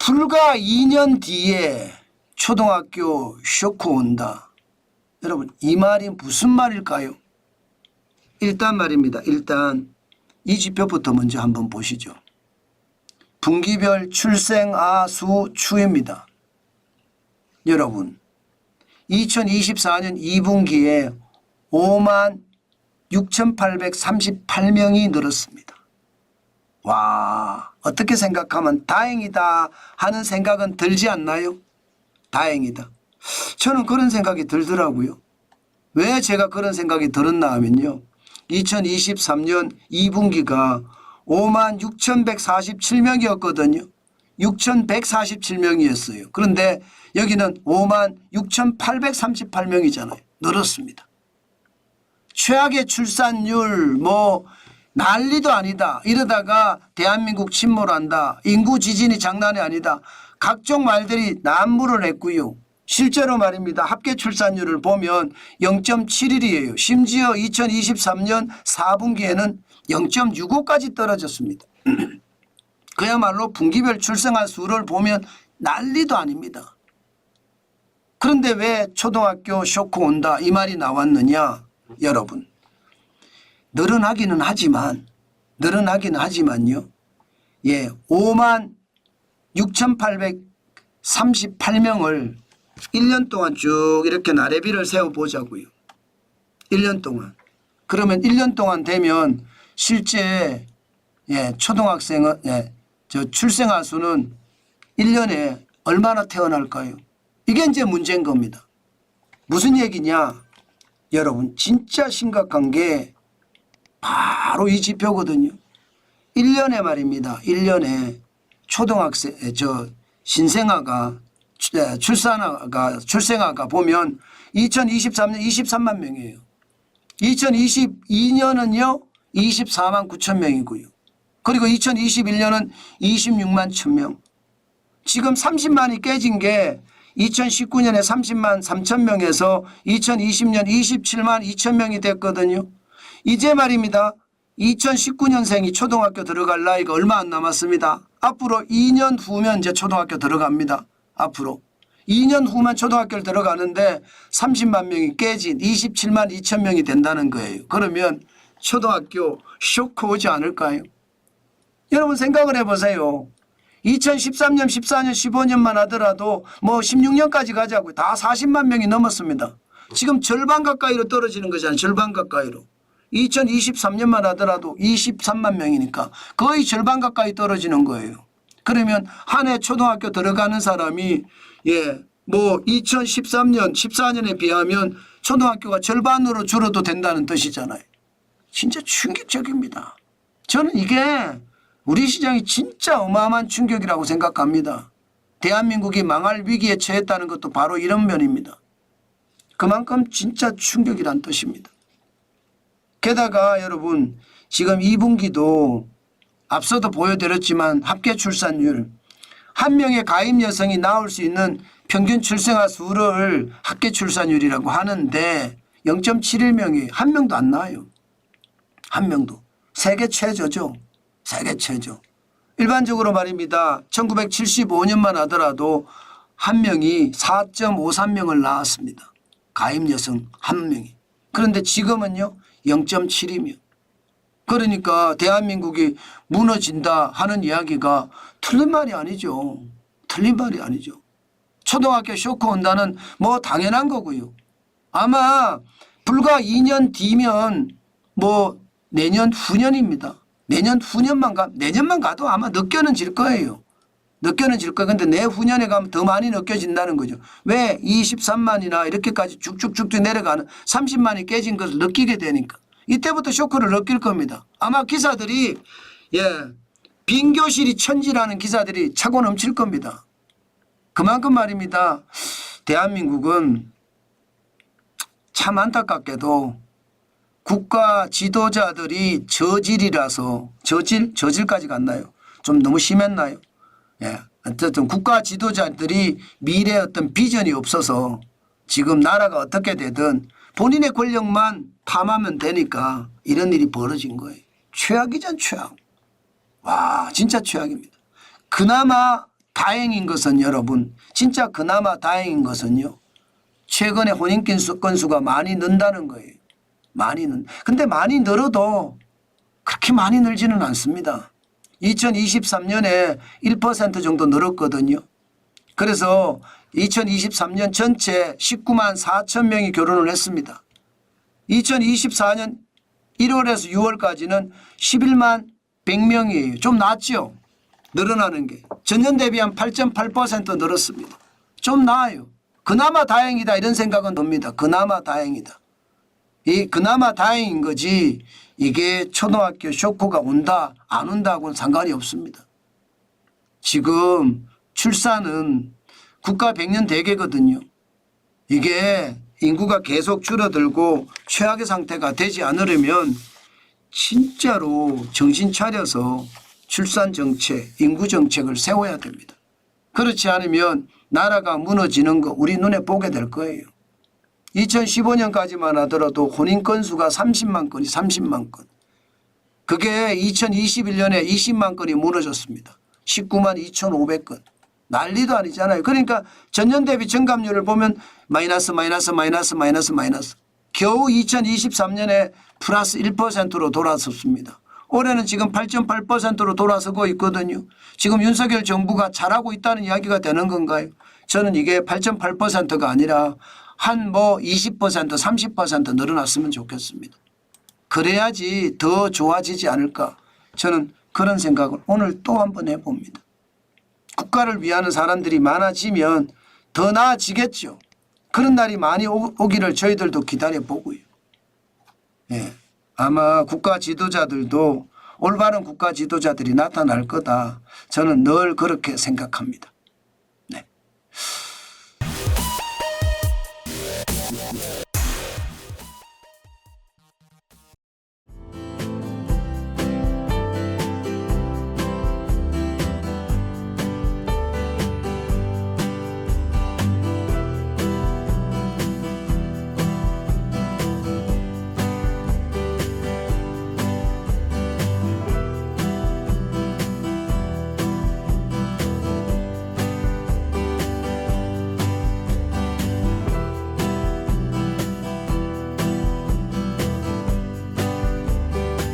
불과 2년 뒤에 초등학교 쇼크 온다. 여러분 이 말이 무슨 말일까요? 일단 말입니다. 일단 이 지표부터 먼저 한번 보시죠. 분기별 출생아 수 추입니다. 여러분 2024년 2분기에 5만 6,838명이 늘었습니다. 와, 어떻게 생각하면 다행이다 하는 생각은 들지 않나요? 다행이다. 저는 그런 생각이 들더라고요. 왜 제가 그런 생각이 들었나 하면요. 2023년 2분기가 5만 6,147명이었거든요. 6,147명이었어요. 그런데 여기는 5만 6,838명이잖아요. 늘었습니다. 최악의 출산율 뭐 난리도 아니다. 이러다가 대한민국 침몰한다. 인구 지진이 장난이 아니다. 각종 말들이 난무를 했고요. 실제로 말입니다. 합계 출산율을 보면 0.71이에요. 심지어 2023년 4분기에는 0.65까지 떨어졌습니다. 그야말로 분기별 출생아 수를 보면 난리도 아닙니다. 그런데 왜 초등학교 쇼크 온다 이 말이 나왔느냐. 여러분 늘어나기는 하지만요. 예, 5만 6,838명을 1년 동안 쭉 이렇게 나래비를 세워보자고요. 1년 동안. 그러면 1년 동안 되면 실제 예, 초등학생은 예, 저 출생아 수는 1년에 얼마나 태어날까요? 이게 이제 문제인 겁니다. 무슨 얘기냐? 여러분 진짜 심각한 게 바로 이 지표거든요. 1년에 말입니다. 1년에 초등학생 신생아가 출생아가 보면 2023년 23만 명이에요. 2022년은요 24만 9천 명이고요. 그리고 2021년은 26만 1천 명. 지금 30만이 깨진 게 2019년에 30만 3천 명에서 2020년 27만 2천 명이 됐거든요. 이제 말입니다. 2019년생이 초등학교 들어갈 나이가 얼마 안 남았습니다. 앞으로 2년 후면 이제 초등학교 들어갑니다. 앞으로 2년 후만 초등학교를 들어가는데 30만 명이 깨진 27만 2천 명이 된다는 거예요. 그러면 초등학교 쇼크 오지 않을까요? 여러분 생각을 해보세요. 2013년, 14년, 15년만 하더라도 뭐 16년까지 가자고요. 다 40만 명이 넘었습니다. 지금 절반 가까이로 떨어지는 거잖아요. 절반 가까이로. 2023년만 하더라도 23만 명이니까 거의 절반 가까이 떨어지는 거예요. 그러면 한 해 초등학교 들어가는 사람이 예, 뭐 2013년, 14년에 비하면 초등학교가 절반으로 줄어도 된다는 뜻이잖아요. 진짜 충격적입니다. 저는 이게 우리 시장이 진짜 어마어마한 충격이라고 생각합니다. 대한민국이 망할 위기에 처했다는 것도 바로 이런 면입니다. 그만큼 진짜 충격이란 뜻입니다. 게다가 여러분 지금 2분기도 앞서도 보여드렸지만 합계 출산율 한 명의 가임 여성이 낳을 수 있는 평균 출생아 수를 합계 출산율이라고 하는데 0.71명이 한 명도 안 나와요. 한 명도. 세계 최저죠. 세계 최저. 일반적으로 말입니다. 1975년만 하더라도 한 명이 4.53명을 낳았습니다. 가임 여성 한 명이. 그런데 지금은요 0.72명. 그러니까 대한민국이 무너진다 하는 이야기가 틀린 말이 아니죠. 틀린 말이 아니죠. 초등학교 쇼크 온다는 뭐 당연한 거고요. 아마 불과 2년 뒤면 뭐 내년 후년입니다. 내년만 가도 아마 느껴는 질 거예요. 느껴는 질 거예요. 근데 내후년에 가면 더 많이 느껴진다는 거죠. 왜 23만이나 이렇게까지 쭉쭉쭉 내려가는 30만이 깨진 것을 느끼게 되니까. 이때부터 쇼크를 느낄 겁니다. 아마 기사들이 빈 교실이 천지라는 기사들이 차고 넘칠 겁니다. 그만큼 말입니다. 대한민국은 참 안타깝게도 국가 지도자들이 저질이라서 저질까지 갔나요? 좀 너무 심했나요? 예. 어쨌든 국가 지도자들이 미래의 어떤 비전이 없어서 지금 나라가 어떻게 되든 본인의 권력만 탐하면 되니까 이런 일이 벌어진 거예요. 최악이전 최악. 와 진짜 최악입니다. 그나마 다행인 것은 여러분 진짜 그나마 다행인 것은요. 최근에 혼인 건수가 많이 는다는 거예요. 근데 많이 늘어도 그렇게 많이 늘지는 않습니다. 2023년에 1% 정도 늘었거든요. 그래서 2023년 전체 19만 4천 명이 결혼을 했습니다. 2024년 1월에서 6월까지는 11만 100명이에요. 좀 낮죠? 늘어나는 게. 전년 대비 한 8.8% 늘었습니다. 좀 나아요. 그나마 다행이다 이런 생각은 듭니다. 그나마 다행이다. 이 그나마 다행인 거지 이게 초등학교 쇼크가 온다 안 온다고는 상관이 없습니다. 지금 출산은 국가 100년 대계거든요. 이게 인구가 계속 줄어들고 최악의 상태가 되지 않으려면 진짜로 정신 차려서 출산 정책, 인구 정책을 세워야 됩니다. 그렇지 않으면 나라가 무너지는 거 우리 눈에 보게 될 거예요. 2015년까지만 하더라도 혼인 건수가 30만 건이 30만 건. 그게 2021년에 20만 건이 무너졌습니다. 19만 2,500건. 난리도 아니잖아요. 그러니까 전년 대비 증감률을 보면 마이너스. 겨우 2023년에 플러스 1%로 돌아섰습니다. 올해는 지금 8.8%로 돌아서고 있거든요. 지금 윤석열 정부가 잘하고 있다는 이야기가 되는 건가요? 저는 이게 8.8%가 아니라 한 20%, 30% 늘어났으면 좋겠습니다. 그래야지 더 좋아지지 않을까. 저는 그런 생각을 오늘 또 한번 해봅니다. 국가를 위하는 사람들이 많아지면 더 나아지겠죠. 그런 날이 많이 오기를 저희들도 기다려보고요. 예. 아마 국가 지도자들도 올바른 국가 지도자들이 나타날 거다. 저는 늘 그렇게 생각합니다. 네.